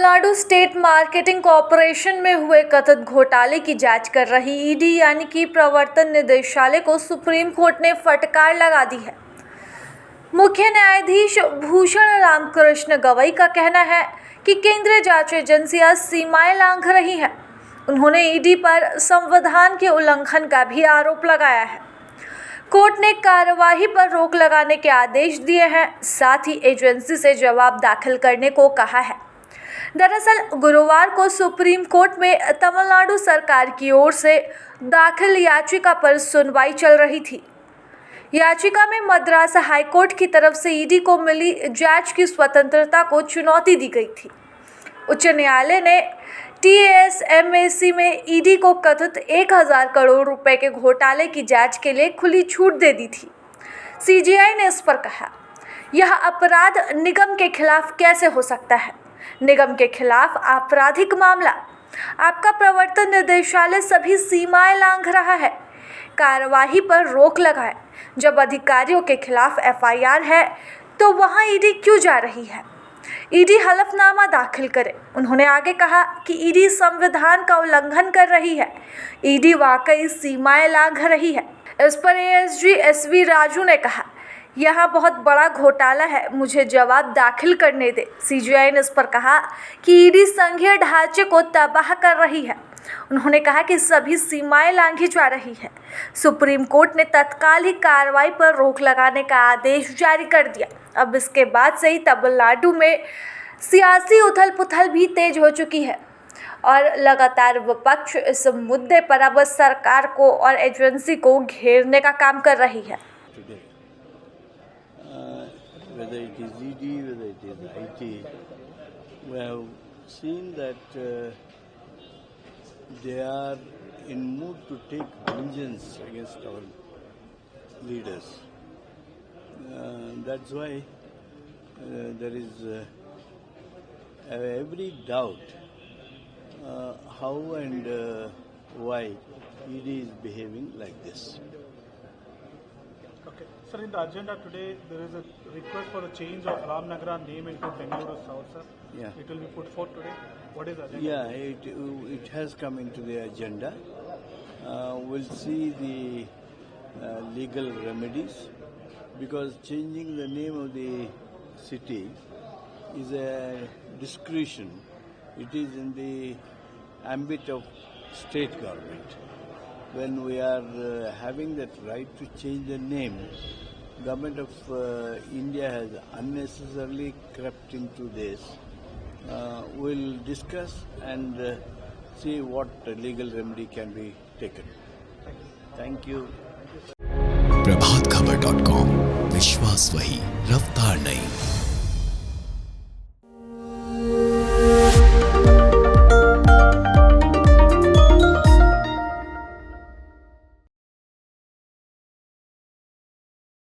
Tamil Nadu state marketing corporation में हुए कथित घोटाले की जांच कर रही ईडी यानी कि प्रवर्तन निदेशालय को सुप्रीम कोर्ट ने फटकार लगा दी है। मुख्य न्यायाधीश भूषण रामकृष्ण गवई का कहना है कि केंद्रीय जांच एजेंसियां सीमाएं लांघ रही हैं। उन्होंने ईडी पर संविधान के उल्लंघन का भी आरोप लगाया है। कोर्ट ने कार्यवाही पर रोक लगाने के आदेश दिए हैं, साथ ही एजेंसी से जवाब दाखिल करने को कहा है। दरअसल गुरुवार को सुप्रीम कोर्ट में तमिलनाडु सरकार की ओर से दाखिल याचिका पर सुनवाई चल रही थी। याचिका में मद्रास हाईकोर्ट की तरफ से ईडी को मिली जांच की स्वतंत्रता को चुनौती दी गई थी। उच्च न्यायालय ने TSMAC में ईडी को कथित 1000 करोड़ रुपए के घोटाले की जांच के लिए खुली छूट दे दी थी। CJI ने इस पर कहा, यह अपराध निगम के खिलाफ कैसे हो सकता है? निगम के खिलाफ आपराधिक मामला। आपका प्रवर्तन निदेशालय सभी सीमाएं लांघ रहा है। कार्यवाही पर रोक लगाए। जब अधिकारियों के खिलाफ FIR है तो वहां ईडी क्यों जा रही है? ईडी हलफनामा दाखिल करे। उन्होंने आगे कहा कि ईडी संविधान का उल्लंघन कर रही है। ईडी वाकई सीमाएं लांघ रही है। इस पर ASG SV राजू ने कहा, यहाँ बहुत बड़ा घोटाला है, मुझे जवाब दाखिल करने दे। CJI ने इस पर कहा कि ईडी संघीय ढांचे को तबाह कर रही है। उन्होंने कहा कि सभी सीमाएं लांघी जा रही है। सुप्रीम कोर्ट ने तत्काल ही कार्रवाई पर रोक लगाने का आदेश जारी कर दिया। अब इसके बाद से ही तमिलनाडु में सियासी उथल-पुथल भी तेज हो चुकी है और लगातार विपक्ष इस मुद्दे पर अब सरकार को और एजेंसी को घेरने का काम कर रही है। Whether it is ED, whether it is IT, we have seen that they are in mood to take vengeance against our leaders. That's why there is every doubt how and why ED is behaving like this. Okay. Sir, in the agenda today, there is a request for a change of Ramnagara name into Bengaluru South, sir. Yeah. It will be put forth today. What is the agenda? Yeah, it has come into the agenda. We'll see the legal remedies, because changing the name of the city is a discretion. It is in the ambit of state government. When we are having that right to change the name, government of India has unnecessarily crept into this. We'll discuss and see what legal remedy can be taken. Thank you. प्रभातखबर.com, विश्वास वही, रफ्तार नहीं।